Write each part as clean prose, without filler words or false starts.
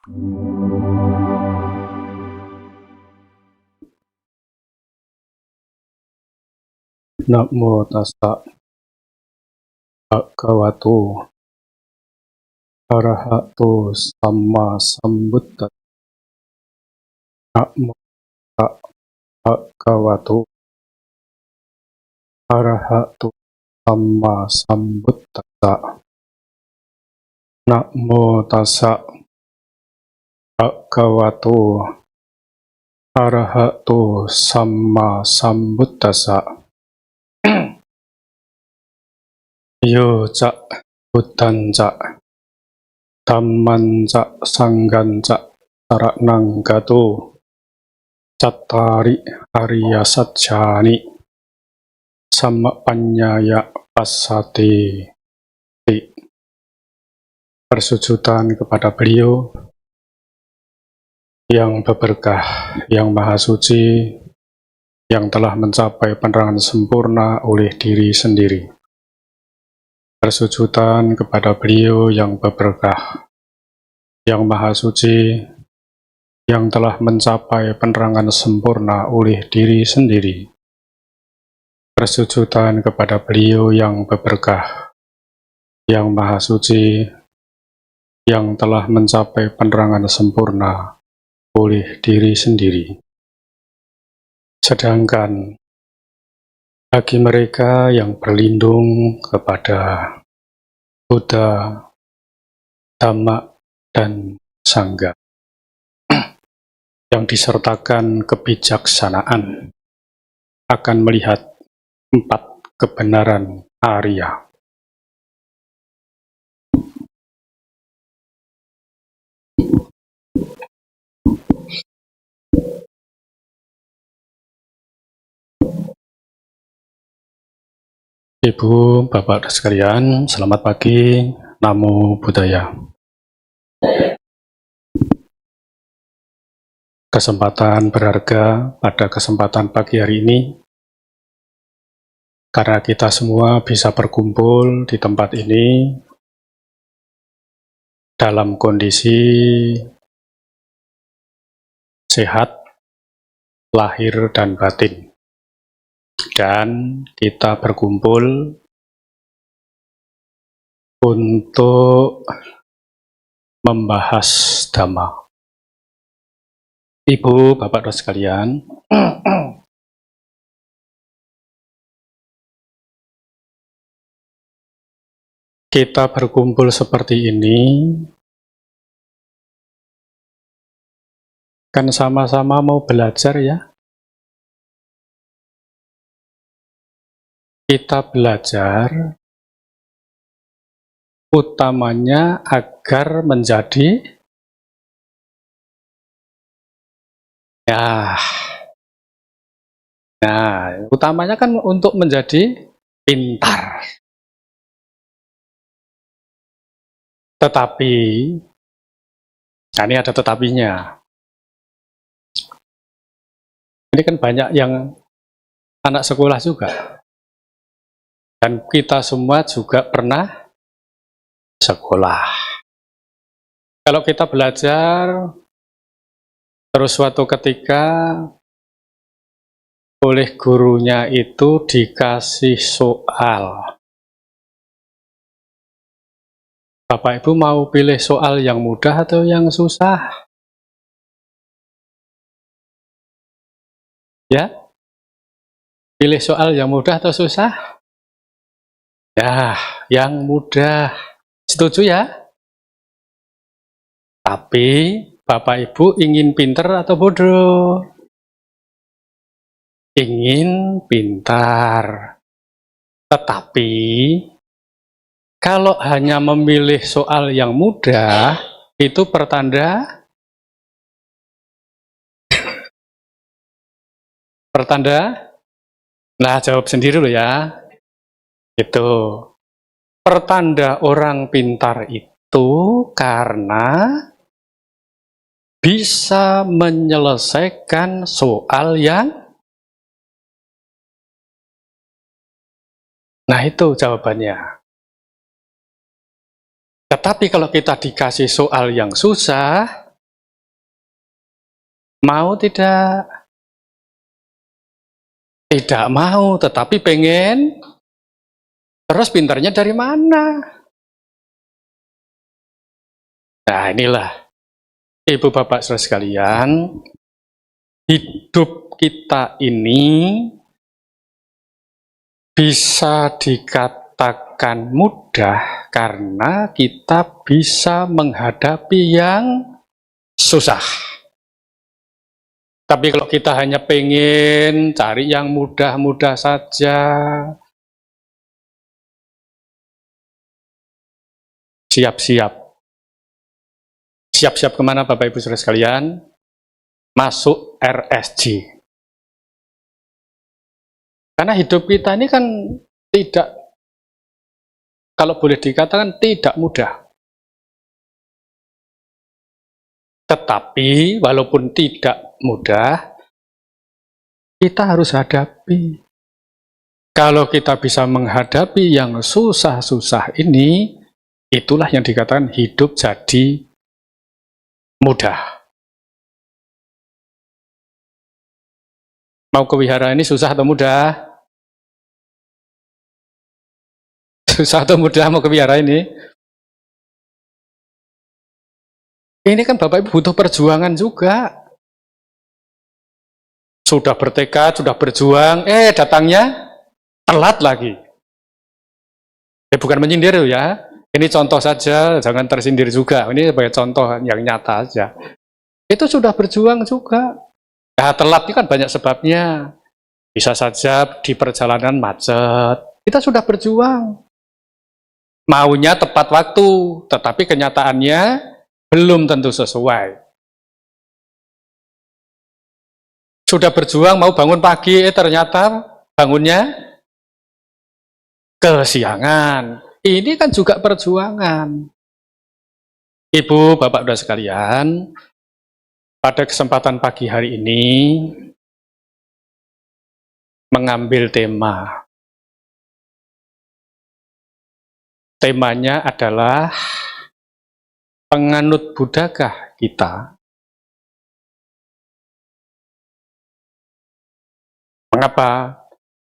Namo tassa bhagavato arahato samma sambuddhassa. Namo tassa bhagavato arahato samma sambuddhassa. Namo tassa bhagavato arahato samma sambuddhassa. Yo ca buddhan ca dhamman ca sanghan ca saranang gato cattari arya sajjani sammapanyaya passati. Persujudan kepada beliau yang berberkah, yang maha suci, yang telah mencapai penerangan sempurna oleh diri sendiri. Persujudan kepada beliau yang berberkah, yang maha suci, yang telah mencapai penerangan sempurna oleh diri sendiri. Persujudan kepada beliau yang berberkah, yang maha suci, yang telah mencapai penerangan sempurna oleh diri sendiri. Sedangkan bagi mereka yang berlindung kepada Buddha, Dhamma, dan Sangha, yang disertakan kebijaksanaan, akan melihat 4 kebenaran Arya. Ibu, Bapak sekalian, selamat pagi, Namo Buddhaya. Kesempatan berharga pada kesempatan pagi hari ini, karena kita semua bisa berkumpul di tempat ini dalam kondisi sehat, lahir dan batin. Dan kita berkumpul untuk membahas Dhamma. Ibu, Bapak dan sekalian, kita berkumpul seperti ini kan sama-sama mau belajar ya. Kita belajar utamanya agar menjadi utamanya kan untuk menjadi pintar. Tetapi, ini ada tetapinya. Ini kan banyak yang anak sekolah juga. Dan kita semua juga pernah sekolah. Kalau kita belajar, terus suatu ketika oleh gurunya itu dikasih soal. Bapak Ibu mau pilih soal yang mudah atau yang susah? Ya? Pilih soal yang mudah atau susah? Ya, yang mudah. Setuju ya? Tapi Bapak Ibu ingin pintar atau bodoh? Ingin pintar. Tetapi kalau hanya memilih soal yang mudah, itu pertanda nah jawab sendiri loh ya. Itu pertanda orang pintar itu karena bisa menyelesaikan soal yang itu jawabannya. Tetapi kalau kita dikasih soal yang susah, Mau tidak? Tidak mau, tetapi pengen. Terus pintarnya dari mana? Nah, inilah Ibu Bapak Saudara sekalian, hidup kita ini bisa dikatakan mudah karena kita bisa menghadapi yang susah. Tapi kalau kita hanya pengen cari yang mudah-mudah saja, siap-siap. Siap-siap kemana Bapak Ibu Saudara sekalian? Masuk RSJ. Karena hidup kita ini kan tidak, kalau boleh dikatakan tidak mudah. Tetapi walaupun tidak mudah, kita harus hadapi. Kalau kita bisa menghadapi yang susah-susah ini, itulah yang dikatakan hidup jadi mudah. Mau ke wihara ini susah atau mudah? Susah atau mudah mau ke wihara ini? Ini kan Bapak Ibu butuh perjuangan juga. Sudah bertekad, sudah berjuang, datangnya telat lagi. Bukan menyindir ya. Ini contoh saja, jangan tersindir juga. Ini sebagai contoh yang nyata aja. Itu sudah berjuang juga. Ya, telat itu kan banyak sebabnya. Bisa saja di perjalanan macet. Kita sudah berjuang. Maunya tepat waktu, tetapi kenyataannya belum tentu sesuai. Sudah berjuang mau bangun pagi, ternyata bangunnya kesiangan. Ini kan juga perjuangan. Ibu, Bapak, Saudara sekalian, pada kesempatan pagi hari ini mengambil tema. Temanya adalah penganut Buddhakah kita? Mengapa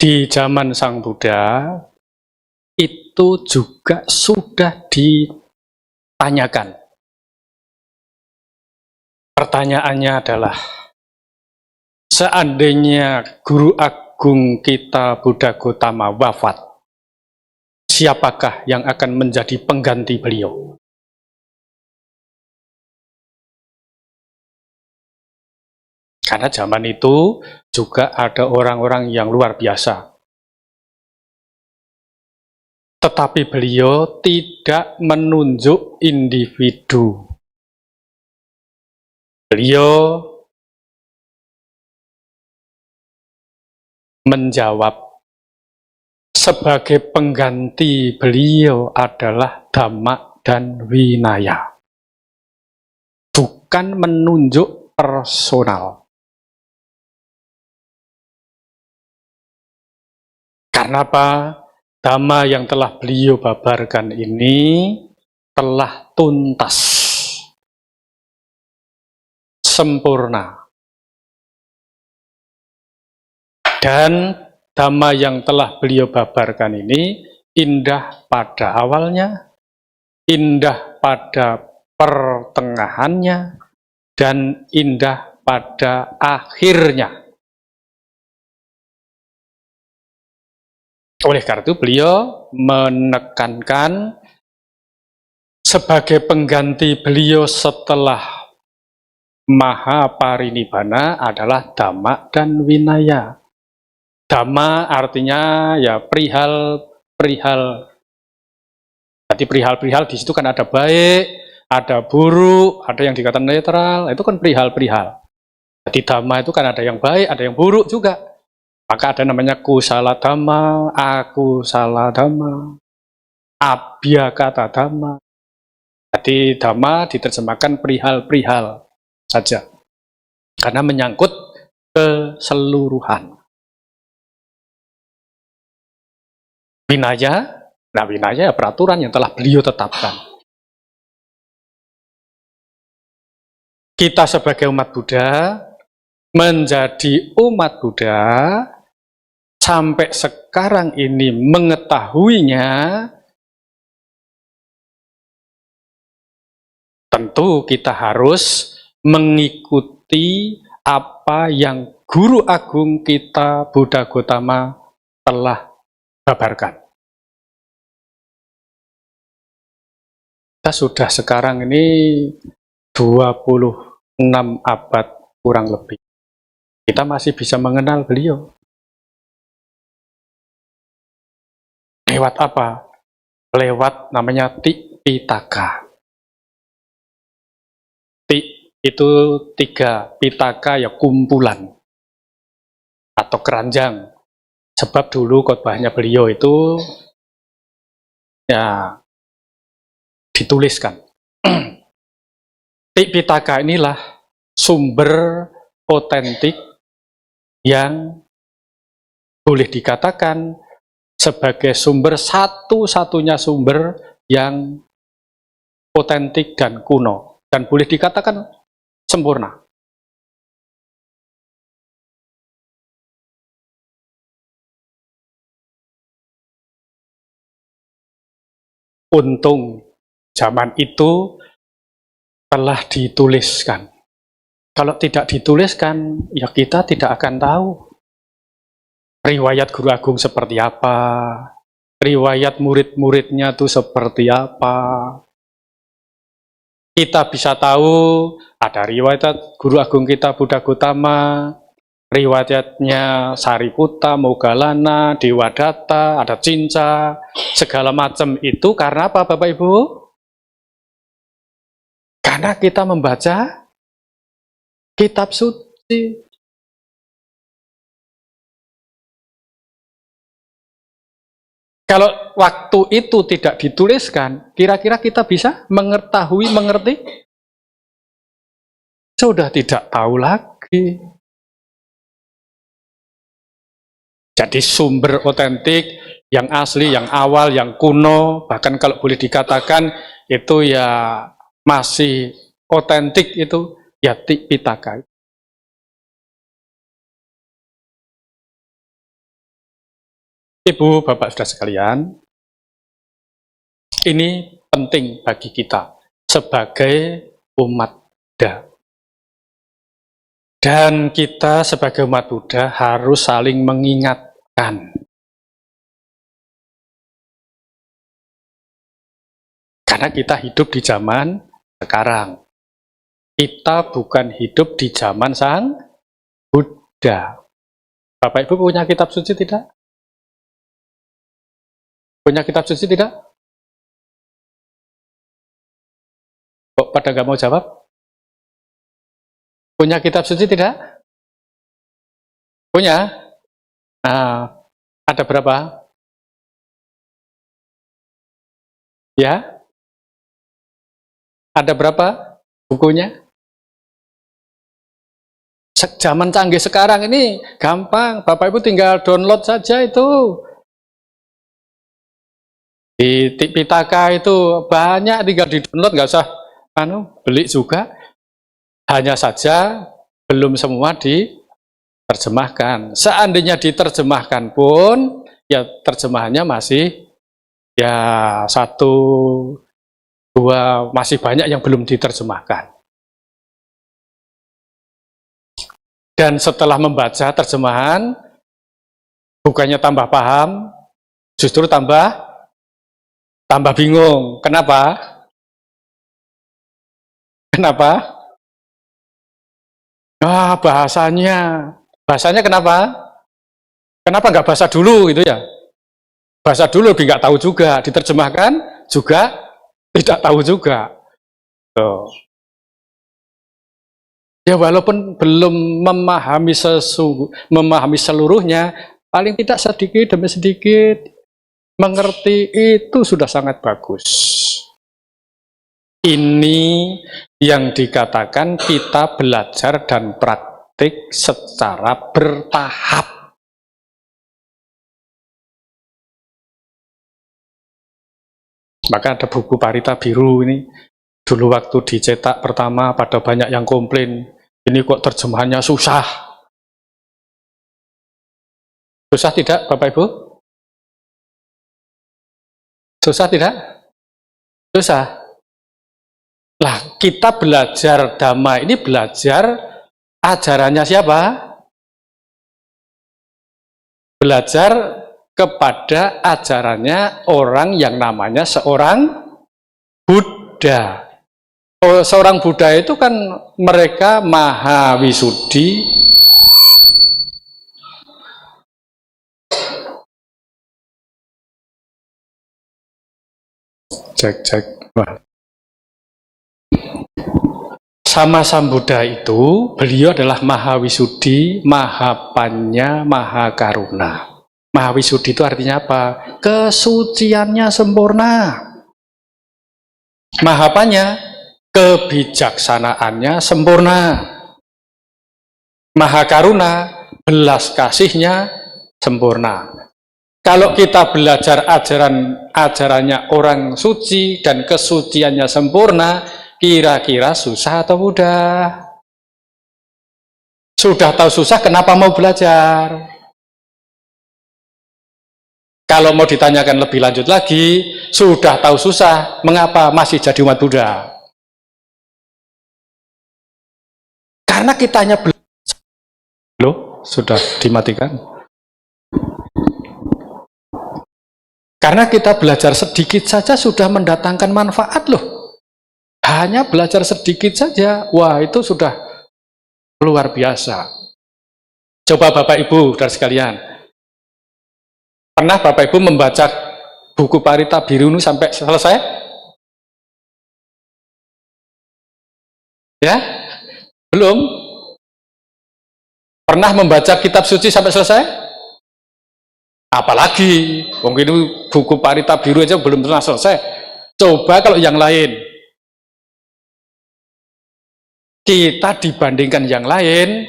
di zaman Sang Buddha itu juga sudah ditanyakan. Pertanyaannya adalah, seandainya Guru Agung kita Buddha Gautama wafat, siapakah yang akan menjadi pengganti beliau? Karena zaman itu juga ada orang-orang yang luar biasa. Tetapi beliau tidak menunjuk individu. Beliau menjawab, sebagai pengganti beliau adalah Dhamma dan Vinaya. Bukan menunjuk personal. Karena apa? Dhamma yang telah beliau babarkan ini telah tuntas, sempurna. Dan Dhamma yang telah beliau babarkan ini indah pada awalnya, indah pada pertengahannya, dan indah pada akhirnya. Oleh karena itu beliau menekankan sebagai pengganti beliau setelah Mahaparinibbana adalah Dhamma dan Vinaya. Dhamma artinya ya perihal. Jadi perihal-perihal di situ kan ada baik, ada buruk, ada yang dikatakan netral, itu kan perihal-perihal. Jadi Dhamma itu kan ada yang baik, ada yang buruk juga. Maka ada namanya kusala dhamma, akusala dhamma, abhyakata dhamma. Jadi dhamma diterjemahkan perihal-perihal saja. Karena menyangkut keseluruhan. Vinaya, nah Vinaya ya peraturan yang telah beliau tetapkan. Kita sebagai umat Buddha menjadi umat Buddha sampai sekarang ini mengetahuinya, tentu kita harus mengikuti apa yang Guru Agung kita Buddha Gautama telah kabarkan. Kita sudah sekarang ini 26 abad kurang lebih. Kita masih bisa mengenal beliau. Lewat apa? Lewat namanya Tipitaka. Ti itu 3, Pitaka ya kumpulan atau keranjang. Sebab dulu khotbahnya beliau itu ya dituliskan. Tipitaka inilah sumber otentik yang boleh dikatakan sebagai sumber satu-satunya sumber yang otentik dan kuno, dan boleh dikatakan sempurna. Untung zaman itu telah dituliskan. Kalau tidak dituliskan, ya kita tidak akan tahu riwayat Guru Agung seperti apa, riwayat murid-muridnya itu seperti apa. Kita bisa tahu ada riwayat Guru Agung kita Buddha Gautama, riwayatnya Sariputta, Moggallana, Dewadatta, ada Cinca, segala macam itu karena apa Bapak Ibu? Karena kita membaca kitab suci. Kalau waktu itu tidak dituliskan, kira-kira kita bisa mengerti? Sudah tidak tahu lagi. Jadi sumber otentik, yang asli, yang awal, yang kuno, bahkan kalau boleh dikatakan itu ya masih otentik itu ya Tipitaka. Ibu, Bapak, Saudara sekalian, ini penting bagi kita sebagai umat Buddha. Dan kita sebagai umat Buddha harus saling mengingatkan. Karena kita hidup di zaman sekarang. Kita bukan hidup di zaman Sang Buddha. Bapak Ibu punya kitab suci tidak? Punya kitab suci tidak? Kok pada nggak mau jawab? Punya kitab suci tidak? Punya? Nah, ada berapa? Ya? Ada berapa bukunya? Zaman canggih sekarang ini gampang. Bapak Ibu tinggal download saja itu. Di Tipitaka itu banyak, tinggal di download, nggak usah beli juga. Hanya saja belum semua diterjemahkan. Seandainya diterjemahkan pun, ya terjemahannya masih ya 1, 2, masih banyak yang belum diterjemahkan. Dan setelah membaca terjemahan, bukannya tambah paham, justru tambah bingung. Kenapa? Kenapa? Bahasanya kenapa? Kenapa nggak bahasa dulu gitu ya? Bahasa dulu lebih nggak tahu juga, diterjemahkan juga tidak tahu juga. Tuh. Ya walaupun belum memahami seluruhnya, paling tidak sedikit demi sedikit mengerti itu sudah sangat bagus. Ini yang dikatakan kita belajar dan praktik secara bertahap. Maka ada buku Parita Biru ini, dulu waktu dicetak pertama pada banyak yang komplain, Ini kok terjemahannya susah. Susah tidak, Bapak Ibu? Susah tidak? Susah. Lah, kita belajar Dhamma ini belajar ajarannya siapa? Belajar kepada ajarannya orang yang namanya seorang Buddha. Oh, seorang Buddha itu kan mereka maha wisudi, cek. Wah. Sama Sang Buddha itu, beliau adalah maha wisudi, maha panya, maha karuna. Maha wisudi itu artinya apa? Kesuciannya sempurna. Maha panya, kebijaksanaannya sempurna. Maha karuna, belas kasihnya sempurna. Kalau kita belajar ajarannya orang suci dan kesuciannya sempurna, kira-kira susah atau mudah? Sudah tahu susah, kenapa mau belajar? Kalau mau ditanyakan lebih lanjut lagi, sudah tahu susah, mengapa masih jadi umat Buddha? Karena kitanya belajar. Loh, sudah dimatikan? Karena kita belajar sedikit saja sudah mendatangkan manfaat loh. Hanya belajar sedikit saja, wah itu sudah luar biasa. Coba Bapak Ibu dan sekalian, pernah Bapak Ibu membaca buku Parita Birunu sampai selesai? Ya? Belum? Pernah membaca kitab suci sampai selesai? Apalagi, mungkin buku Parita Biru aja belum pernah selesai. Coba kalau yang lain. Kita dibandingkan yang lain,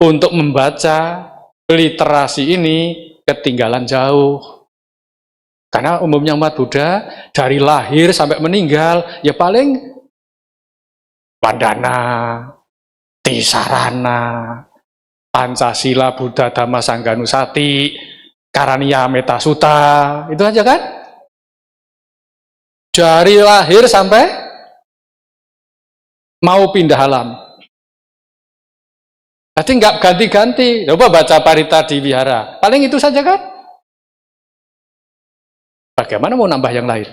untuk membaca literasi ini ketinggalan jauh. Karena umumnya umat Buddha, dari lahir sampai meninggal, ya paling Pandana, Tisarana, Pancasila, Buddha, Dhamma, Sangha, Nusati, Karaniya Metta Sutta, itu aja kan? Dari lahir sampai mau pindah alam. Jadi nggak ganti-ganti. Coba baca Parita di wihara, paling itu saja kan? Bagaimana mau nambah yang lain?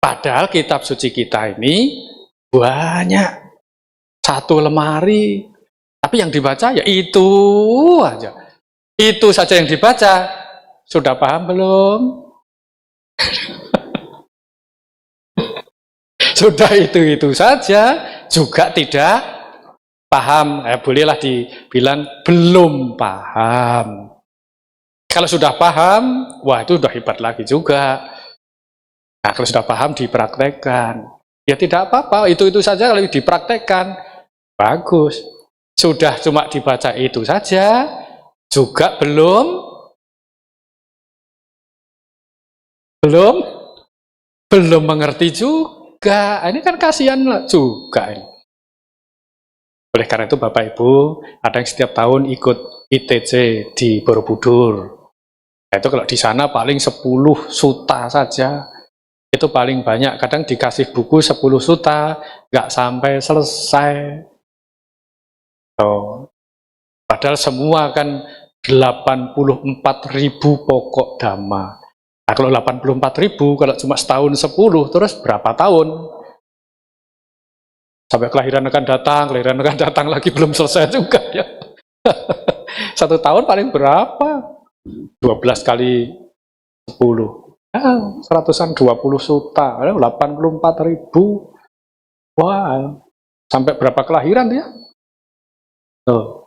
Padahal kitab suci kita ini banyak. Satu lemari. Tapi yang dibaca ya itu aja. Itu saja yang dibaca. Sudah paham belum? Sudah itu saja juga tidak paham. Bolehlah dibilang belum paham. Kalau sudah paham, wah itu udah hebat lagi juga. Nah, kalau sudah paham dipraktekkan. Ya tidak apa-apa, itu saja kalau dipraktekkan. Bagus. Sudah cuma dibaca itu saja, juga belum mengerti juga. Ini kan kasihan juga ini. Oleh karena itu Bapak Ibu, ada yang setiap tahun ikut ITC di Borobudur. Nah, itu kalau di sana paling 10 suta saja. Itu paling banyak. Kadang dikasih buku 10 suta, nggak sampai selesai. Oh. Padahal semua kan 84.000 pokok Dhamma. Nah, kalau 84.000, kalau cuma setahun 10, terus berapa tahun? Sampai kelahiran akan datang lagi belum selesai juga ya. 1 tahun paling berapa? 12 kali 10. 120 suta, 84.000. Wah, sampai berapa kelahiran dia? Tuh.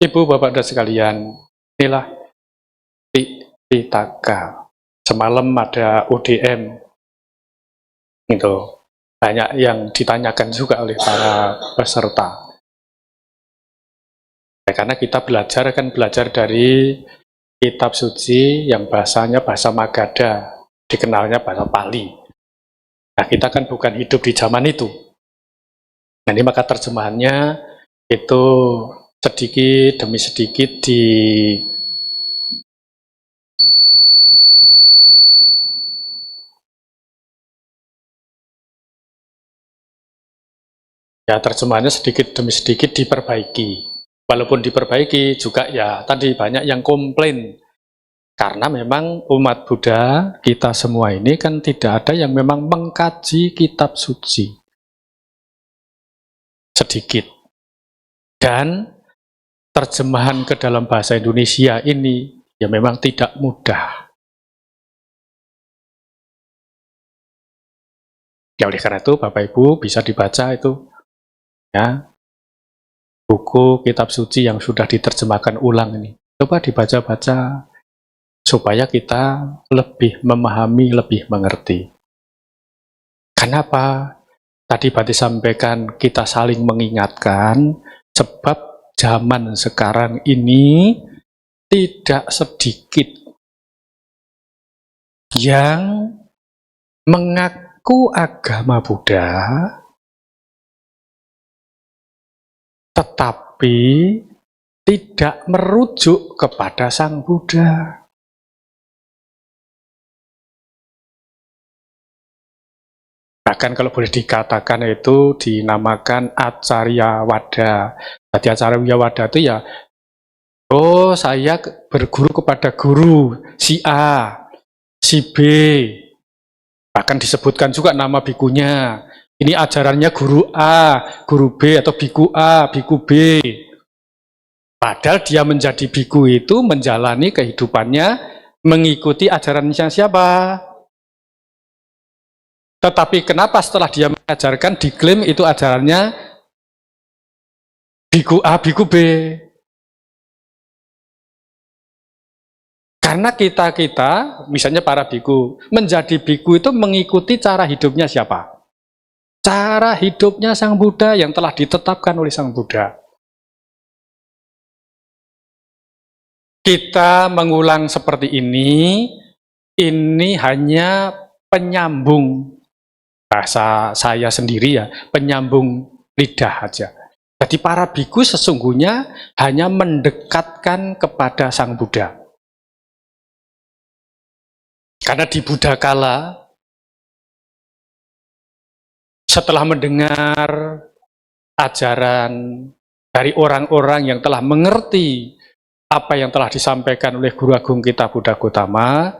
Ibu, Bapak, dan sekalian, inilah Pitaka. Semalam ada UDM. Itu banyak yang ditanyakan juga oleh para peserta. Karena kita belajar dari kitab suci yang bahasanya bahasa Magadha, dikenalnya bahasa Pali. Nah, kita kan bukan hidup di zaman itu. Nah, ini maka terjemahannya itu sedikit demi sedikit terjemahannya sedikit demi sedikit diperbaiki. Walaupun diperbaiki juga ya tadi banyak yang komplain. Karena memang umat Buddha, kita semua ini kan tidak ada yang memang mengkaji kitab suci. Sedikit. Dan terjemahan ke dalam bahasa Indonesia ini ya memang tidak mudah. Ya oleh karena itu Bapak Ibu bisa dibaca itu ya buku kitab suci yang sudah diterjemahkan ulang ini. Coba dibaca-baca supaya kita lebih memahami, lebih mengerti. Kenapa? Tadi Bati sampaikan kita saling mengingatkan sebab zaman sekarang ini tidak sedikit yang mengaku agama Buddha tetapi tidak merujuk kepada Sang Buddha. Bahkan kalau boleh dikatakan itu dinamakan Acarya Wada. Jadi Acarya Wada itu ya, oh saya berguru kepada guru si A, si B. Bahkan disebutkan juga nama bikunya. Ini ajarannya guru A, guru B, atau biku A, biku B. Padahal dia menjadi biku itu menjalani kehidupannya mengikuti ajarannya siapa? Tetapi kenapa setelah dia mengajarkan diklaim itu ajarannya biku A, biku B? Karena kita misalnya para biku, menjadi biku itu mengikuti cara hidupnya siapa? Cara hidupnya Sang Buddha yang telah ditetapkan oleh Sang Buddha. Kita mengulang seperti ini hanya penyambung. Bahasa saya sendiri ya, penyambung lidah aja. Jadi para biku sesungguhnya hanya mendekatkan kepada Sang Buddha. Karena di Buddha kala, setelah mendengar ajaran dari orang-orang yang telah mengerti apa yang telah disampaikan oleh Guru Agung kita Buddha Gautama,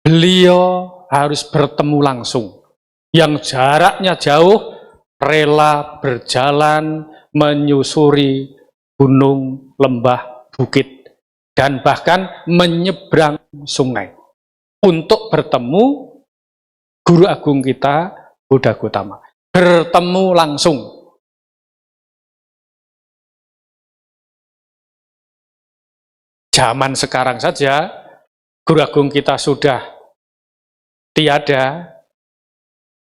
beliau harus bertemu langsung. Yang jaraknya jauh, rela berjalan menyusuri gunung, lembah, bukit, dan bahkan menyeberang sungai untuk bertemu Guru Agung kita Buddha Gautama. Bertemu langsung. Zaman sekarang saja Guru Agung kita sudah tiada,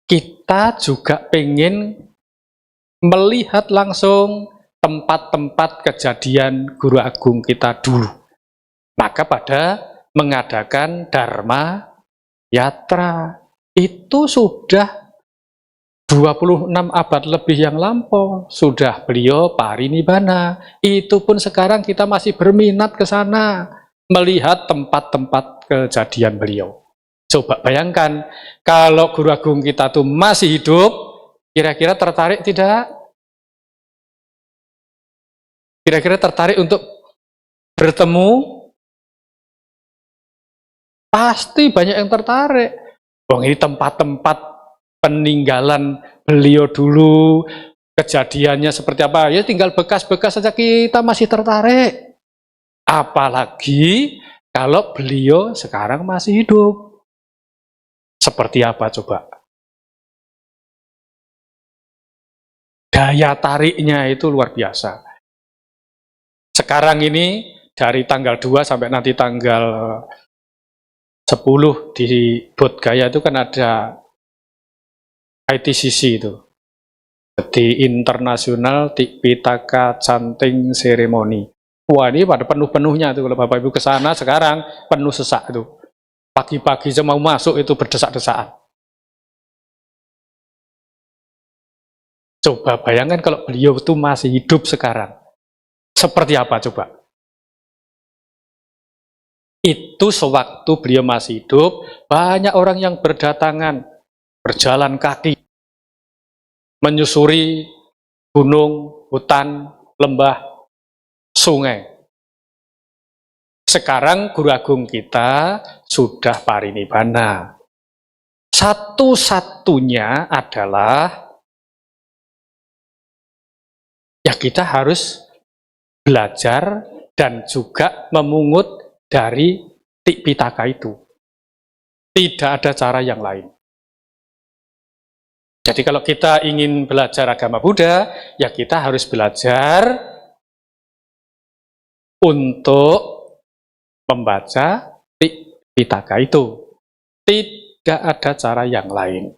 kita juga pengen melihat langsung tempat-tempat kejadian Guru Agung kita dulu. Maka pada mengadakan Dharma Yatra itu sudah 26 abad lebih yang lampau, sudah beliau parinibbana. Itu pun sekarang kita masih berminat ke sana, melihat tempat-tempat kejadian beliau. Coba bayangkan, kalau Guru Agung kita tuh masih hidup, kira-kira tertarik tidak? Kira-kira tertarik untuk bertemu? Pasti banyak yang tertarik. Wong ini tempat-tempat peninggalan beliau dulu, kejadiannya seperti apa, ya tinggal bekas-bekas saja kita masih tertarik. Apalagi kalau beliau sekarang masih hidup. Seperti apa coba? Daya tariknya itu luar biasa. Sekarang ini dari tanggal 2 sampai nanti tanggal 10 di Bodh Gaya itu kan ada ITCC itu. Jadi International Tipitaka Chanting Ceremony. Wah, ini pada penuh-penuhnya itu kalau Bapak Ibu ke sana sekarang penuh sesak itu. Pagi-pagi saya mau masuk itu berdesak-desakan. Coba bayangkan kalau beliau itu masih hidup sekarang. Seperti apa coba? Itu sewaktu beliau masih hidup, banyak orang yang berdatangan, berjalan kaki, menyusuri gunung, hutan, lembah, sungai. Sekarang guru agung kita sudah parinibbana. Satu-satunya adalah ya kita harus belajar dan juga memungut dari Tipitaka itu. Tidak ada cara yang lain. Jadi kalau kita ingin belajar agama Buddha, ya kita harus belajar untuk membaca Tipitaka itu. Tidak ada cara yang lain.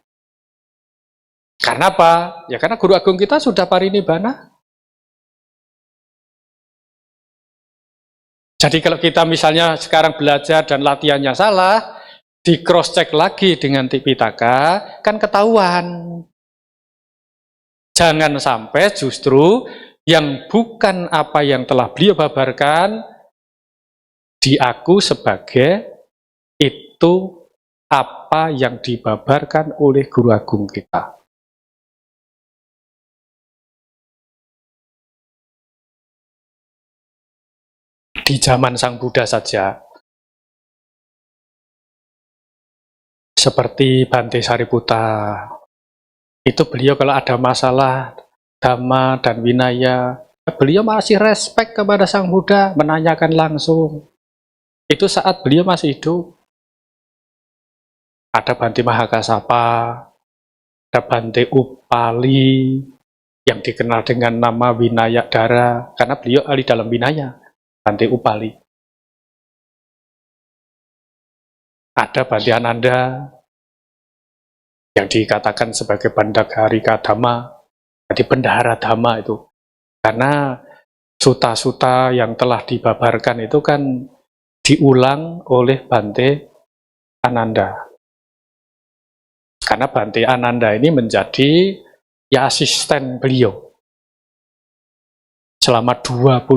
Karena apa? Ya karena guru agung kita sudah parinibbana. Jadi kalau kita misalnya sekarang belajar dan latihannya salah, di cross check lagi dengan Tipitaka, kan ketahuan. Jangan sampai justru yang bukan apa yang telah beliau babarkan diaku sebagai itu apa yang dibabarkan oleh guru agung kita. Di zaman Sang Buddha saja, seperti Bante Sariputta, itu beliau kalau ada masalah Dhamma dan Vinaya, beliau masih respect kepada Sang Buddha, menanyakan langsung. Itu saat beliau masih hidup. Ada Bante Mahakasapa, ada Bante Upali, yang dikenal dengan nama Vinaya Dara, karena beliau ahli dalam Vinaya, Bante Upali. Ada Bante Ananda, yang dikatakan sebagai Bandhagarika Dhamma, jadi bendahara Dhamma itu. Karena suta-suta yang telah dibabarkan itu kan diulang oleh Bante Ananda. Karena Bante Ananda ini menjadi ya asisten beliau selama 25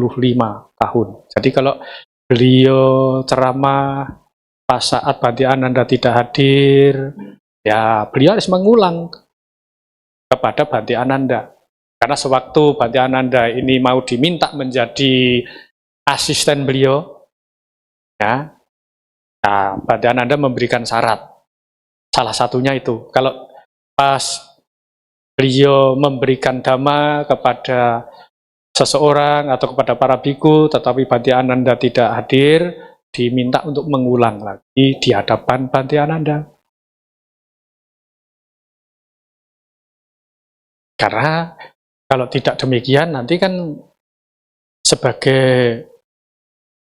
tahun. Jadi kalau beliau ceramah pas saat Bante Ananda tidak hadir, ya beliau harus mengulang kepada Bante Ananda. Karena sewaktu Bante Ananda ini mau diminta menjadi asisten beliau, ya, nah, Bante Ananda memberikan syarat. Salah satunya itu, kalau pas beliau memberikan dhamma kepada seseorang atau kepada para biku, tetapi Bante Ananda tidak hadir, diminta untuk mengulang lagi di hadapan Bante Ananda. Karena kalau tidak demikian, nanti kan sebagai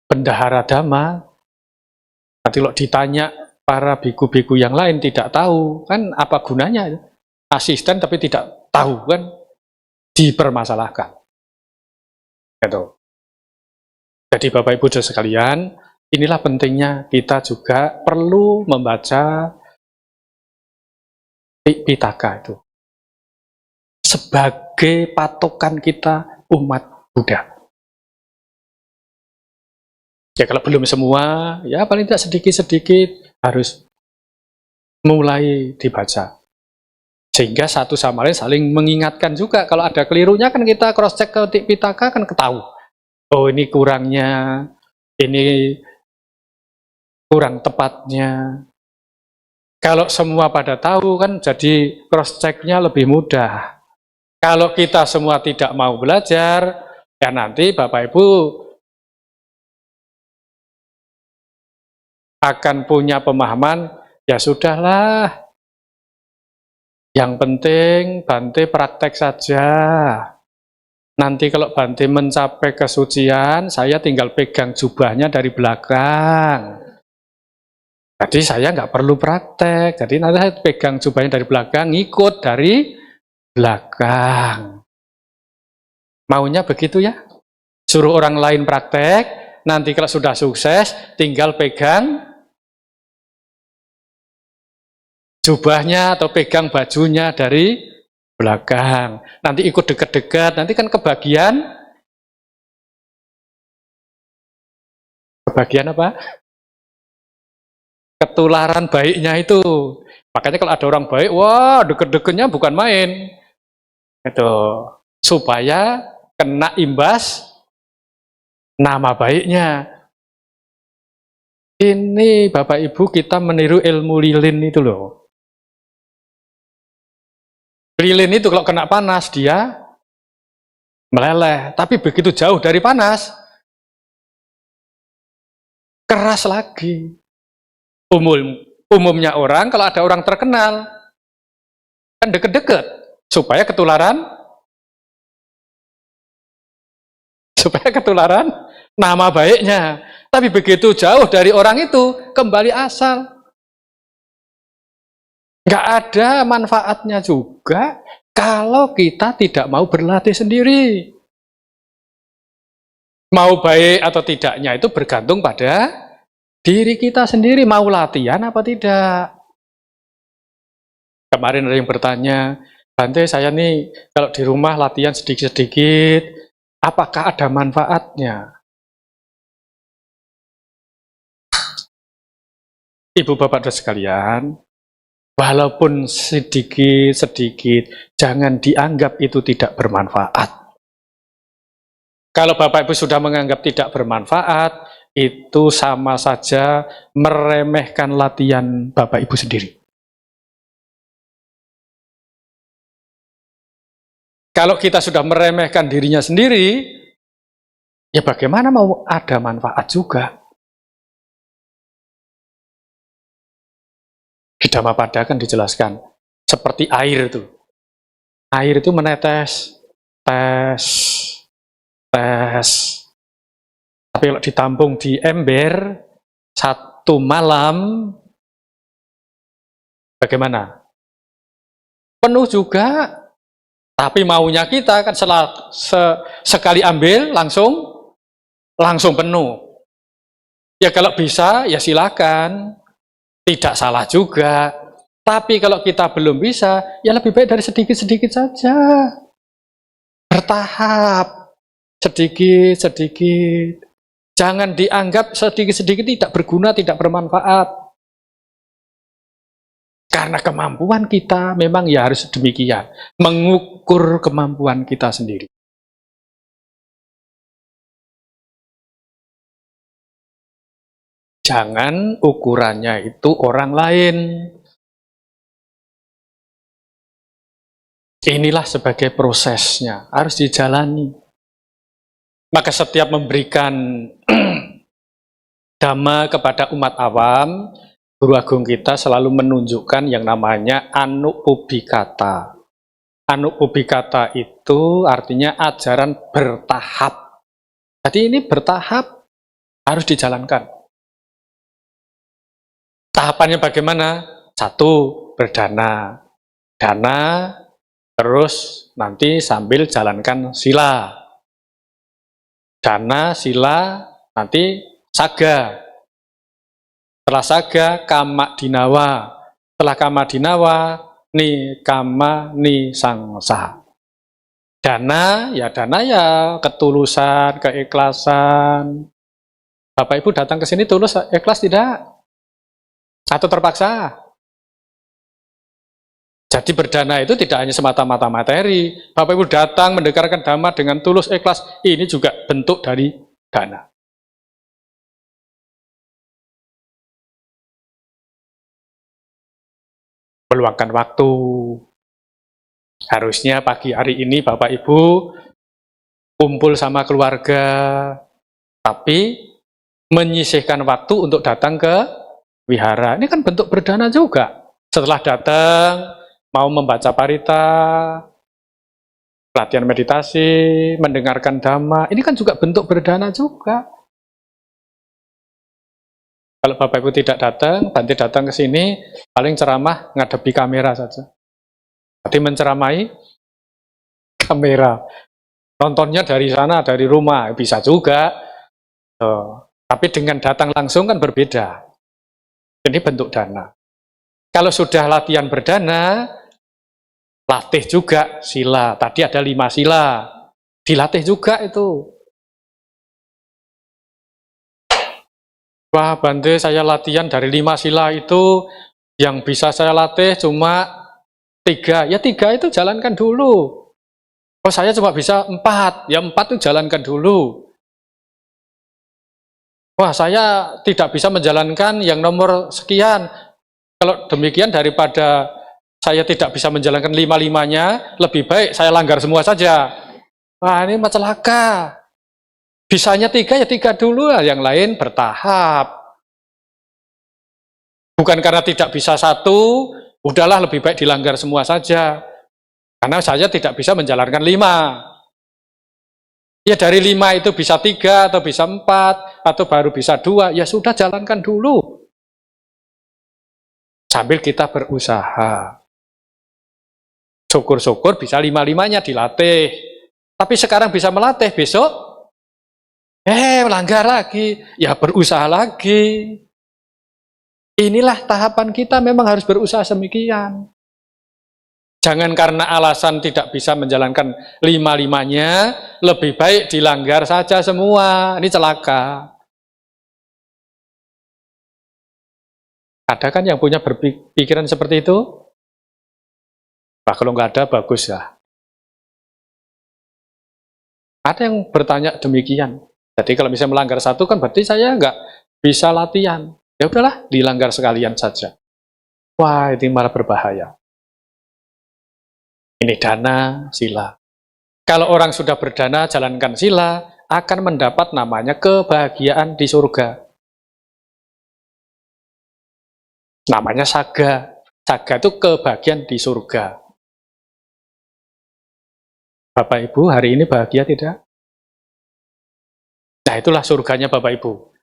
bendahara dhamma, nanti kalau ditanya para biku-biku yang lain tidak tahu, kan apa gunanya? Asisten tapi tidak tahu, kan dipermasalahkan. Gitu. Jadi Bapak Ibu Saudara sekalian, inilah pentingnya kita juga perlu membaca Tipitaka itu sebagai patokan kita umat Buddha. Ya kalau belum semua, ya paling tidak sedikit-sedikit harus mulai dibaca. Sehingga satu sama lain saling mengingatkan juga. Kalau ada kelirunya kan kita cross check ke Tipitaka kan ketahui. Oh ini kurangnya, ini kurang tepatnya. Kalau semua pada tahu kan jadi cross check-nya lebih mudah. Kalau kita semua tidak mau belajar, ya nanti Bapak Ibu akan punya pemahaman, ya sudahlah, yang penting Bante praktek saja. Nanti kalau Bante mencapai kesucian, saya tinggal pegang jubahnya dari belakang. Jadi saya nggak perlu praktek, jadi nanti saya pegang jubahnya dari belakang, ngikut dari belakang. Maunya begitu ya? Suruh orang lain praktek, nanti kalau sudah sukses, tinggal pegang jubahnya atau pegang bajunya dari belakang. Nanti ikut dekat-dekat, nanti kan kebagian apa? Ketularan baiknya itu. Makanya kalau ada orang baik, wah deket-deketnya bukan main. Itu supaya kena imbas nama baiknya. Ini Bapak Ibu kita meniru ilmu lilin itu loh. Lilin itu kalau kena panas dia meleleh, tapi begitu jauh dari panas keras lagi. Umumnya orang kalau ada orang terkenal kan deket-deket supaya ketularan nama baiknya. Tapi begitu jauh dari orang itu kembali asal. Nggak ada manfaatnya juga kalau kita tidak mau berlatih sendiri. Mau baik atau tidaknya itu bergantung pada diri kita sendiri, mau latihan apa tidak. Kemarin ada yang bertanya, Bante saya nih kalau di rumah latihan sedikit-sedikit, apakah ada manfaatnya? Ibu bapak dan sekalian, walaupun sedikit-sedikit, jangan dianggap itu tidak bermanfaat. Kalau Bapak Ibu sudah menganggap tidak bermanfaat, itu sama saja meremehkan latihan Bapak Ibu sendiri. Kalau kita sudah meremehkan dirinya sendiri, ya bagaimana mau ada manfaat juga? Di Dhammapada kan dijelaskan, seperti air itu. Air itu menetes, tes. Tapi kalau ditampung di ember, satu malam, bagaimana? Penuh juga. Tapi maunya kita kan sekali ambil langsung penuh. Ya kalau bisa ya silakan, tidak salah juga. Tapi kalau kita belum bisa, ya lebih baik dari sedikit-sedikit saja. Bertahap, sedikit-sedikit. Jangan dianggap sedikit-sedikit tidak berguna, tidak bermanfaat. Karena kemampuan kita memang ya harus demikian, mengukur kemampuan kita sendiri. Jangan ukurannya itu orang lain. Inilah sebagai prosesnya, harus dijalani. Maka setiap memberikan dhamma kepada umat awam, Guru Agung kita selalu menunjukkan yang namanya anupubikata. Anupubikata itu artinya ajaran bertahap. Jadi ini bertahap harus dijalankan. Tahapannya bagaimana? Satu, berdana. Dana, terus nanti sambil jalankan sila. Dana, sila, nanti saga. Setelah saga, kama dinawa. Setelah kama dinawa, ni kama ni sangsa. Dana ya ketulusan, keikhlasan. Bapak Ibu datang ke sini tulus, ikhlas tidak? Atau terpaksa? Jadi berdana itu tidak hanya semata-mata materi. Bapak Ibu datang mendengarkan dhamma dengan tulus ikhlas, ini juga bentuk dari dana. Meluangkan waktu. Harusnya pagi hari ini Bapak Ibu kumpul sama keluarga, tapi menyisihkan waktu untuk datang ke wihara. Ini kan bentuk berdana juga. Setelah datang, mau membaca parita, latihan meditasi, mendengarkan dhamma, ini kan juga bentuk berdana juga. Kalau Bapak Ibu tidak datang, Bante datang ke sini, paling ceramah ngadepi kamera saja. Berarti menceramai kamera. Nontonnya dari sana, dari rumah, bisa juga. Tapi dengan datang langsung kan berbeda. Ini bentuk dana. Kalau sudah latihan berdana, latih juga sila. Tadi ada 5 sila, dilatih juga itu. Wah, Bante, saya latihan dari 5 sila itu, yang bisa saya latih cuma 3. Ya 3 itu jalankan dulu. Oh, saya cuma bisa 4. Ya 4 itu jalankan dulu. Wah, saya tidak bisa menjalankan yang nomor sekian. Kalau demikian, daripada saya tidak bisa menjalankan 5-5-nya, lebih baik saya langgar semua saja. Wah, ini celaka. Bisanya 3 ya 3 dulu, yang lain bertahap. Bukan karena tidak bisa 1, udahlah lebih baik dilanggar semua saja. Karena saya tidak bisa menjalankan 5. Ya dari 5 itu bisa 3 atau bisa 4 atau baru bisa 2, ya sudah jalankan dulu. Sambil kita berusaha. Syukur-syukur bisa 5-5-nya dilatih. Tapi sekarang bisa melatih, besok melanggar lagi, ya berusaha lagi. Inilah tahapan kita, memang harus berusaha semikian. Jangan karena alasan tidak bisa menjalankan 5-5-nya, lebih baik dilanggar saja semua. Ini celaka. Ada kan yang punya berpikiran seperti itu? Nah, kalau nggak ada, bagus ya. Ada yang bertanya demikian. Jadi kalau misalnya melanggar 1 kan berarti saya nggak bisa latihan. Ya udahlah, dilanggar sekalian saja. Wah, ini malah berbahaya. Ini dana sila. Kalau orang sudah berdana jalankan sila, akan mendapat namanya kebahagiaan di surga. Namanya saga. Saga itu kebahagiaan di surga. Bapak Ibu, hari ini bahagia tidak? Nah, itulah surganya Bapak Ibu.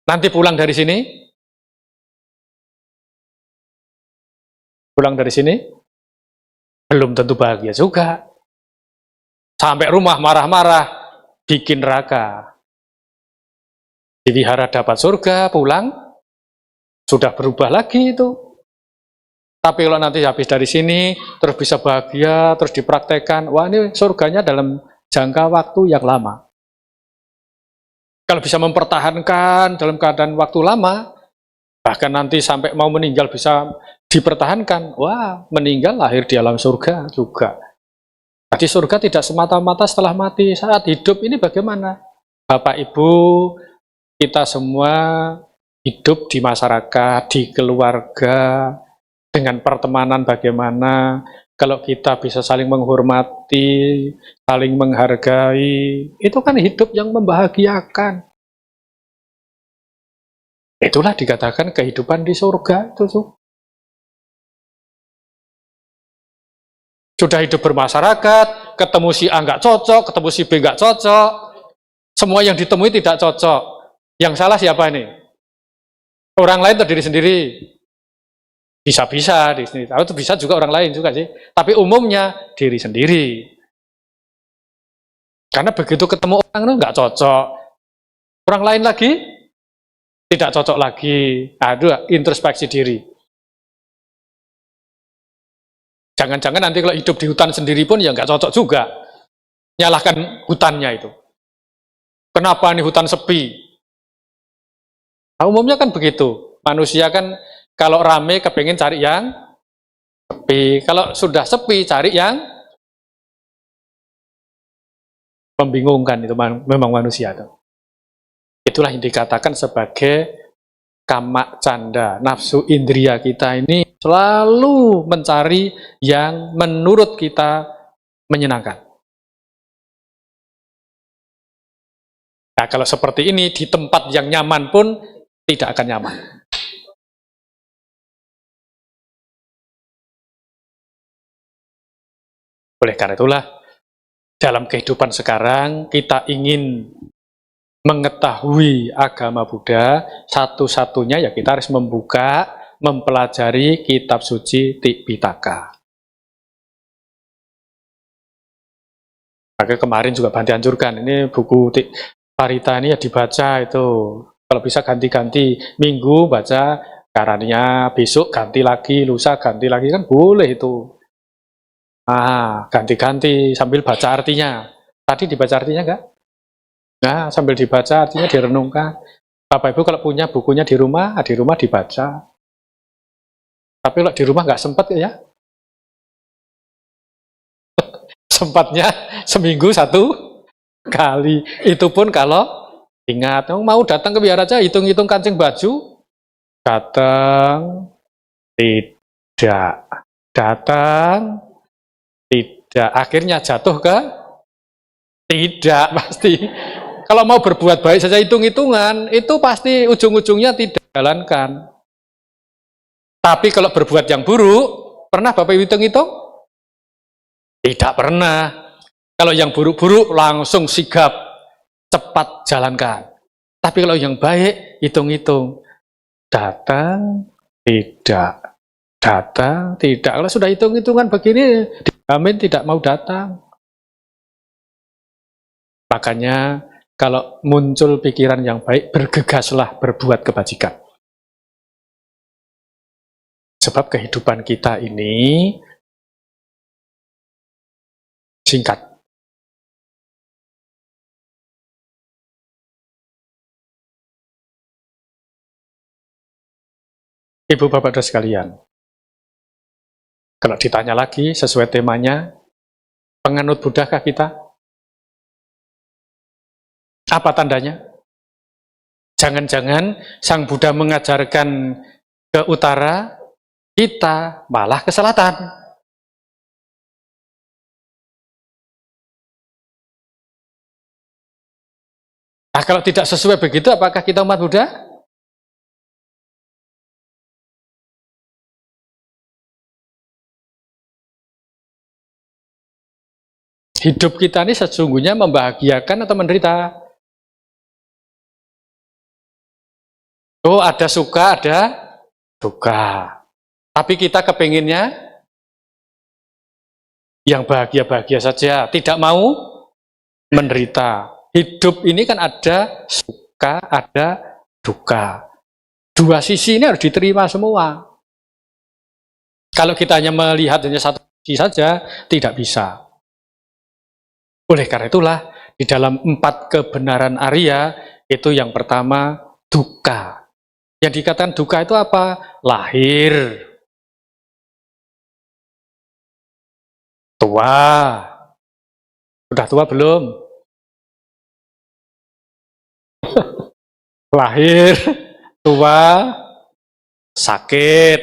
Nanti pulang dari sini, belum tentu bahagia juga. Sampai rumah marah-marah, bikin neraka. Dipihara dapat surga, pulang, sudah berubah lagi itu. Tapi kalau nanti habis dari sini, terus bisa bahagia, terus dipraktekkan, wah ini surganya dalam jangka waktu yang lama. Kalau bisa mempertahankan dalam keadaan waktu lama, bahkan nanti sampai mau meninggal bisa dipertahankan, wah meninggal lahir di alam surga juga. Jadi surga tidak semata-mata setelah mati, saat hidup ini bagaimana? Bapak Ibu, kita semua hidup di masyarakat, di keluarga, dengan pertemanan bagaimana, kalau kita bisa saling menghormati, saling menghargai, itu kan hidup yang membahagiakan. Itulah dikatakan kehidupan di surga itu tuh. Sudah hidup bermasyarakat, ketemu si A nggak cocok, ketemu si B nggak cocok, semua yang ditemui tidak cocok. Yang salah siapa ini? Orang lain atau diri sendiri? Bisa-bisa di sini. Itu bisa juga orang lain juga sih. Tapi umumnya diri sendiri. Karena begitu ketemu orang itu nggak cocok, orang lain lagi tidak cocok lagi. Aduh, introspeksi diri. Jangan-jangan nanti kalau hidup di hutan sendiri pun ya nggak cocok juga. Nyalahkan hutannya itu. Kenapa ini hutan sepi? Nah, umumnya kan begitu. Manusia kan kalau rame kepengen cari yang sepi. Kalau sudah sepi cari yang membingungkan. Itu memang manusia itu. Itulah yang dikatakan sebagai kama canda. Nafsu indria kita ini selalu mencari yang menurut kita menyenangkan. Nah, kalau seperti ini di tempat yang nyaman pun tidak akan nyaman. Oleh karena itulah, dalam kehidupan sekarang kita ingin mengetahui agama Buddha, satu-satunya ya kita harus membuka, mempelajari kitab suci Tipitaka. Maka kemarin juga Bante anjurkan, ini buku Parita ini ya dibaca itu. Kalau bisa ganti-ganti, minggu baca karanya, besok ganti lagi, lusa ganti lagi, kan boleh itu. Ganti-ganti sambil baca artinya. Tadi dibaca artinya enggak? Nah, sambil dibaca artinya direnungkan. Bapak Ibu kalau punya bukunya di rumah dibaca. Tapi kalau di rumah nggak sempat ya. Sempatnya seminggu 1 kali. Itu pun kalau ingat, mau datang ke wihara aja hitung-hitung kancing baju. Datang, tidak. Datang, tidak. Akhirnya jatuh ke tidak pasti. Kalau mau berbuat baik saja hitung-hitungan, itu pasti ujung-ujungnya tidak jalankan. Tapi kalau berbuat yang buruk, pernah Bapak Ibu hitung-hitung? Tidak pernah. Kalau yang buruk-buruk langsung sigap, cepat jalankan. Tapi kalau yang baik, hitung-hitung. Datang, tidak. Datang, tidak. Kalau sudah hitung-hitungan begini, dijamin tidak mau datang. Makanya, kalau muncul pikiran yang baik, bergegaslah berbuat kebajikan. Sebab kehidupan kita ini singkat. Ibu bapak saudara sekalian, kalau ditanya lagi sesuai temanya, penganut Buddhakah kita? Apa tandanya? Jangan-jangan Sang Buddha mengajarkan ke utara, kita malah ke selatan. Nah, kalau tidak sesuai begitu, apakah kita umat Buddha? Hidup kita ini sesungguhnya membahagiakan atau menderita? Oh, ada suka, ada duka. Tapi kita kepinginnya yang bahagia-bahagia saja, tidak mau menderita. Hidup ini kan ada suka, ada duka. Dua sisi ini harus diterima semua. Kalau kita hanya melihat hanya satu sisi saja, tidak bisa. Oleh karena itulah, di dalam 4 kebenaran Arya, itu yang pertama, duka. Yang dikatakan duka itu apa? Lahir, tua. Sudah tua belum? Lahir, tua, sakit,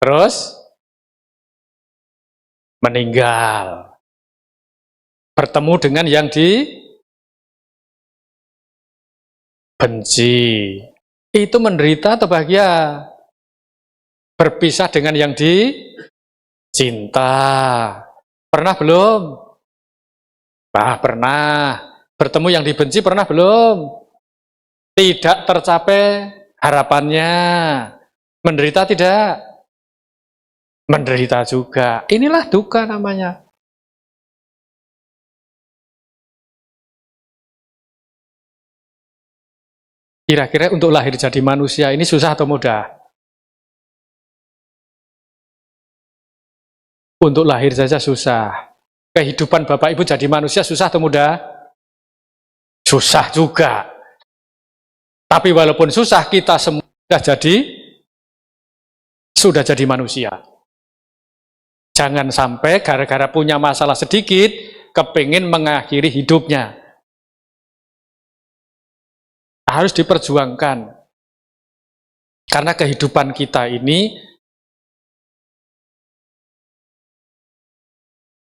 terus meninggal. Bertemu dengan yang dibenci. Itu menderita atau bahagia? Berpisah dengan yang dicinta. Pernah belum? Pernah. Bertemu yang dibenci pernah belum? Tidak tercapai harapannya. Menderita tidak? Menderita juga. Inilah duka namanya. Kira-kira untuk lahir jadi manusia ini susah atau mudah? Untuk lahir saja susah. Kehidupan Bapak Ibu jadi manusia susah atau mudah? Susah juga. Tapi walaupun susah, kita semua sudah jadi manusia. Jangan sampai gara-gara punya masalah sedikit, kepingin mengakhiri hidupnya. Harus diperjuangkan. Karena kehidupan kita ini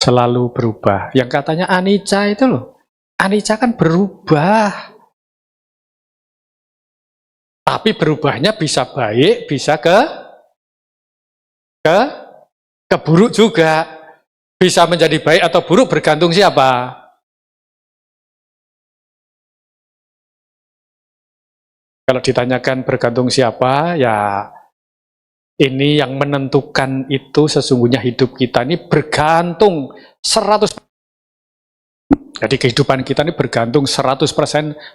selalu berubah. Yang katanya anicca itu loh. Anicca kan berubah. Tapi berubahnya bisa baik, bisa ke buruk juga. Bisa menjadi baik atau buruk bergantung siapa? Kalau ditanyakan bergantung siapa, ya ini yang menentukan itu sesungguhnya hidup kita ini bergantung 100%. Jadi kehidupan kita ini bergantung 100%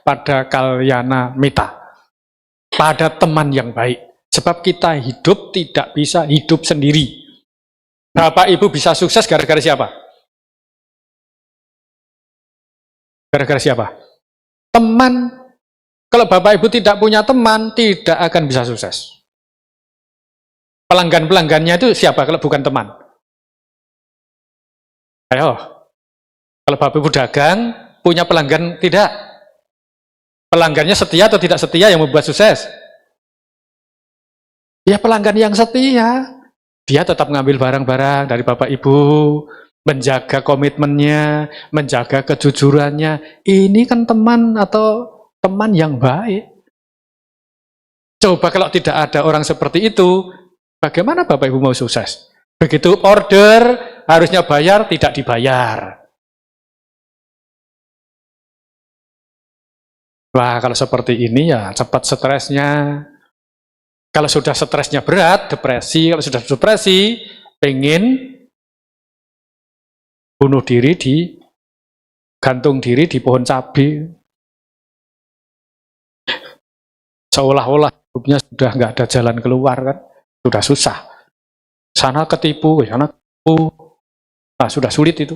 pada kalyana mita. Pada teman yang baik. Sebab kita hidup tidak bisa hidup sendiri. Bapak Ibu bisa sukses gara-gara siapa? Gara-gara siapa? Teman. Kalau Bapak Ibu tidak punya teman, tidak akan bisa sukses. Pelanggan-pelanggannya itu siapa kalau bukan teman? Ayo. Kalau Bapak Ibu dagang, punya pelanggan tidak? Pelanggannya setia atau tidak setia yang membuat sukses? Ya pelanggan yang setia. Dia tetap ngambil barang-barang dari Bapak Ibu, menjaga komitmennya, menjaga kejujurannya. Ini kan teman atau teman yang baik. Coba kalau tidak ada orang seperti itu, bagaimana Bapak Ibu mau sukses? Begitu order, harusnya bayar, tidak dibayar. Wah, kalau seperti ini ya cepat stresnya. Kalau sudah stresnya berat, depresi. Kalau sudah depresi, pengen bunuh diri gantung diri di pohon cabai. Seolah-olah hidupnya sudah nggak ada jalan keluar kan, sudah susah. Sana ketipu, sana ketipu. Nah, sudah sulit itu.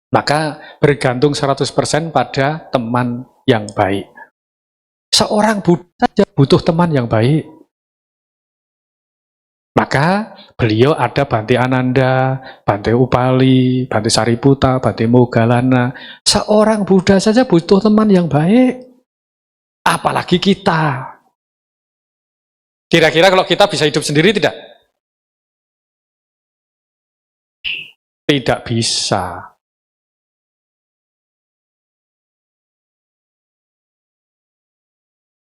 Maka bergantung 100% pada teman yang baik. Seorang Buddha saja butuh teman yang baik. Maka beliau ada Bhante Ananda, Bhante Upali, Bhante Sariputta, Bhante Moggallana. Seorang Buddha saja butuh teman yang baik. Apalagi kita. Kira-kira kalau kita bisa hidup sendiri tidak? Tidak bisa.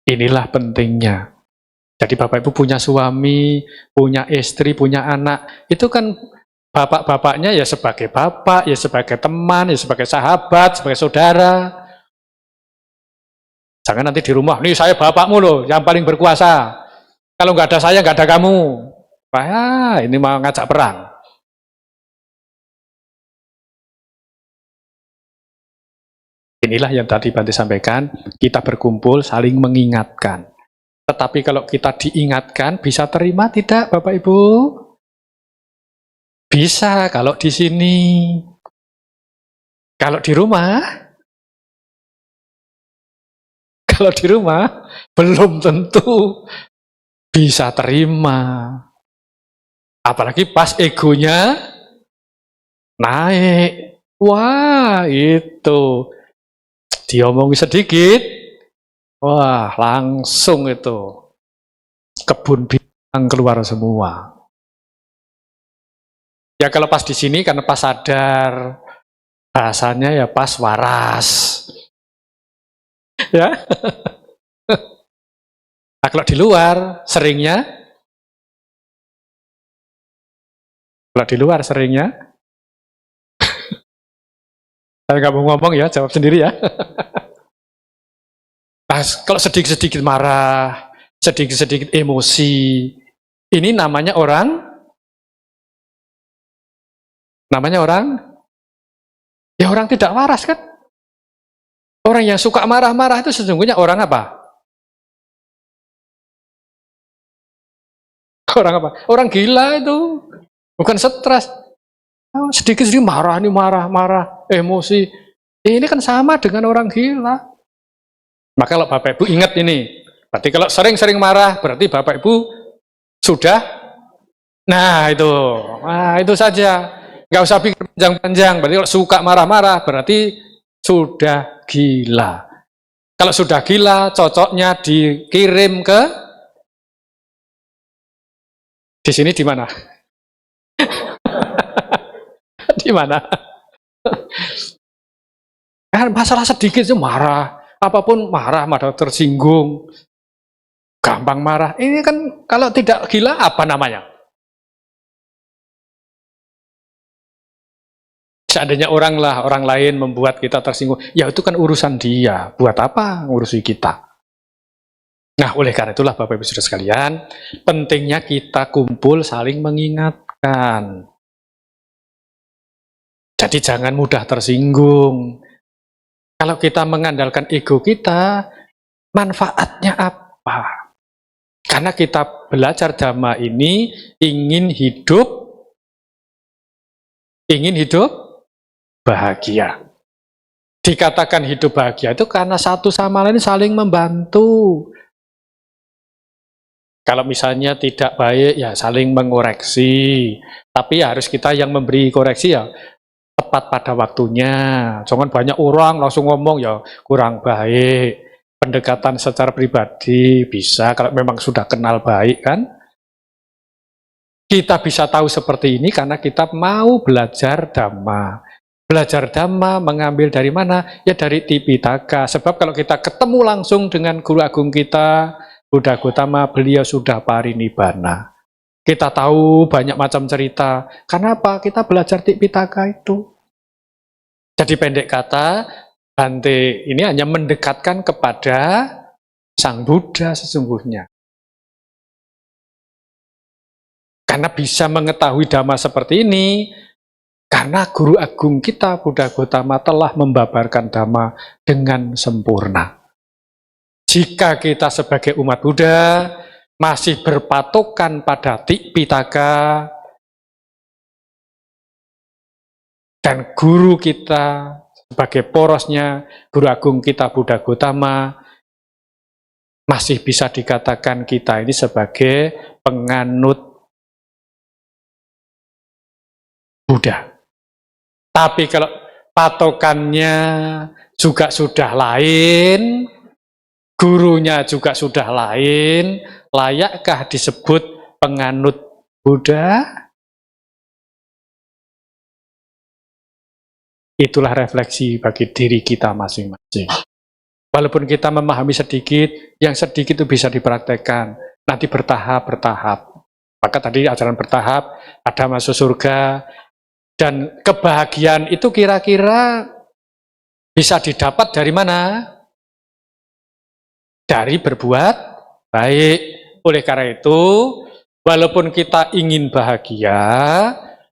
Inilah pentingnya. Jadi Bapak Ibu punya suami, punya istri, punya anak, itu kan bapak-bapaknya ya sebagai bapak, ya sebagai teman, ya sebagai sahabat, sebagai saudara. Jangan nanti di rumah, nih saya bapakmu loh, yang paling berkuasa. Kalau nggak ada saya, nggak ada kamu. Wah, ini mau ngajak perang. Inilah yang tadi Bhante sampaikan, kita berkumpul saling mengingatkan. Tetapi kalau kita diingatkan, bisa terima tidak Bapak Ibu? Bisa kalau di sini. Kalau di rumah? Kalau di rumah, belum tentu bisa terima. Apalagi pas egonya naik. Wah, itu. Diomongi sedikit, wah langsung itu kebun binatang keluar semua. Ya kalau pas di sini karena pas sadar, bahasanya ya pas waras. Ya. Nah, kalau di luar seringnya, saya nggak mau ngomong ya, jawab sendiri ya. Nah, kalau sedikit-sedikit marah, sedikit-sedikit emosi, ini namanya orang ya orang tidak waras kan? Orang yang suka marah-marah itu sesungguhnya orang apa? Orang apa? Orang gila itu, bukan stres. Sedikit-sedikit marah, emosi. Ini kan sama dengan orang gila. Maka kalau Bapak Ibu ingat ini, berarti kalau sering-sering marah, berarti Bapak Ibu sudah, nah itu saja. Nggak usah pikir panjang-panjang, berarti kalau suka marah-marah, berarti sudah gila. Kalau sudah gila, cocoknya dikirim ke, di sini di mana? Di mana? Kan masalah sedikit itu marah, apapun marah tersinggung, gampang marah. Ini kan kalau tidak gila apa namanya? Seandainya orang lain membuat kita tersinggung, ya itu kan urusan dia. Buat apa ngurusi kita? Nah, oleh karena itulah Bapak Ibu Saudara sekalian, pentingnya kita kumpul saling mengingatkan. Jadi jangan mudah tersinggung. Kalau kita mengandalkan ego kita, manfaatnya apa? Karena kita belajar Dhamma ini ingin hidup ingin hidup bahagia. Dikatakan hidup bahagia itu karena satu sama lain saling membantu. Kalau misalnya tidak baik, ya saling mengoreksi. Tapi harus kita yang memberi koreksi ya tepat pada waktunya. Jangan banyak orang langsung ngomong ya kurang baik. Pendekatan secara pribadi bisa kalau memang sudah kenal baik kan. Kita bisa tahu seperti ini karena kita mau belajar Dhamma. Belajar Dhamma mengambil dari mana? Ya dari Tipitaka. Sebab kalau kita ketemu langsung dengan Guru Agung kita, Buddha Gautama, beliau sudah parinibbana. Kita tahu banyak macam cerita. Kenapa? Kita belajar Tipitaka itu. Jadi pendek kata, Bante ini hanya mendekatkan kepada Sang Buddha sesungguhnya. Karena bisa mengetahui Dhamma seperti ini, karena Guru Agung kita, Buddha Gautama, telah membabarkan Dhamma dengan sempurna. Jika kita sebagai umat Buddha masih berpatokan pada Tipitaka dan guru kita sebagai porosnya, Guru Agung kita Buddha Gautama, masih bisa dikatakan kita ini sebagai penganut Buddha. Tapi kalau patokannya juga sudah lain, gurunya juga sudah lain, layakkah disebut penganut Buddha? Itulah refleksi bagi diri kita masing-masing. Walaupun kita memahami sedikit, yang sedikit itu bisa dipraktekkan. Nanti bertahap-bertahap. Maka tadi ajaran bertahap, ada masuk surga, dan kebahagiaan itu kira-kira bisa didapat dari mana? Dari berbuat baik. Oleh karena itu, walaupun kita ingin bahagia,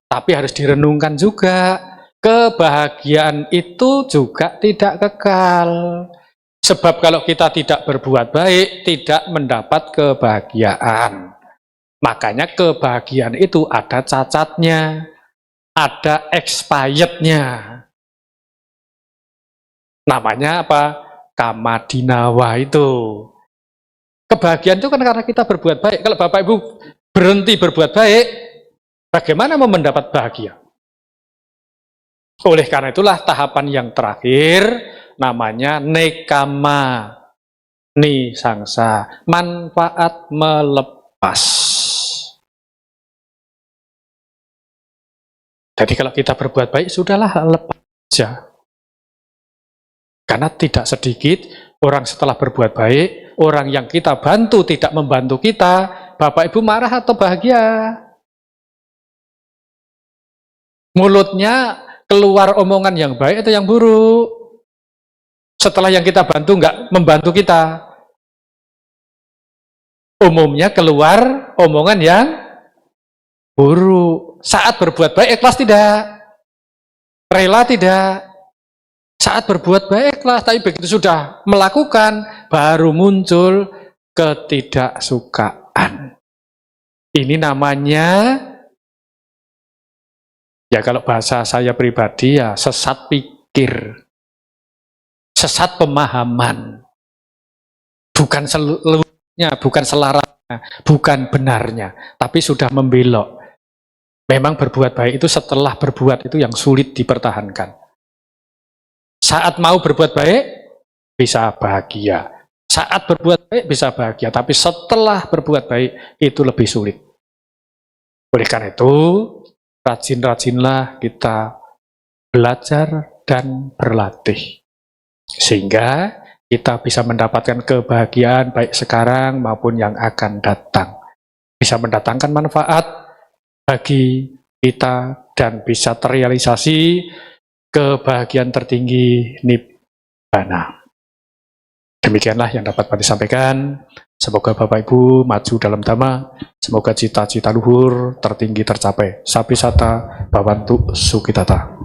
tapi harus direnungkan juga. Kebahagiaan itu juga tidak kekal. Sebab kalau kita tidak berbuat baik, tidak mendapat kebahagiaan. Makanya kebahagiaan itu ada cacatnya, ada expirednya. Namanya apa? Kamadinawa itu. Kebahagiaan itu kan karena kita berbuat baik. Kalau Bapak Ibu berhenti berbuat baik, bagaimana mau mendapat bahagia? Oleh karena itulah tahapan yang terakhir namanya nekama nisangsa, manfaat melepas. Jadi kalau kita berbuat baik, sudahlah lepas saja. Karena tidak sedikit orang setelah berbuat baik, orang yang kita bantu tidak membantu kita, Bapak Ibu marah atau bahagia? Mulutnya keluar omongan yang baik atau yang buruk? Setelah yang kita bantu nggak membantu kita, umumnya keluar omongan yang buruk. Saat berbuat baik ikhlas tidak? Rela tidak? Saat berbuat baik ikhlas, tapi begitu sudah melakukan, baru muncul ketidaksukaan. Ini namanya, ya kalau bahasa saya pribadi ya sesat pikir, sesat pemahaman. Bukan seluruhnya, bukan selarasnya, bukan benarnya, tapi sudah membelok. Memang berbuat baik itu setelah berbuat itu yang sulit dipertahankan. Saat mau berbuat baik, bisa bahagia. Saat berbuat baik, bisa bahagia. Tapi setelah berbuat baik, itu lebih sulit. Oleh karena itu, rajin-rajinlah kita belajar dan berlatih. Sehingga kita bisa mendapatkan kebahagiaan baik sekarang maupun yang akan datang. Bisa mendatangkan manfaat bagi kita dan bisa terrealisasi kebahagiaan tertinggi Nibbana. Demikianlah yang dapat kami sampaikan. Semoga Bapak Ibu maju dalam Dhamma. Semoga cita-cita luhur tertinggi tercapai. Sapi sata, Bhavantu Sukitata.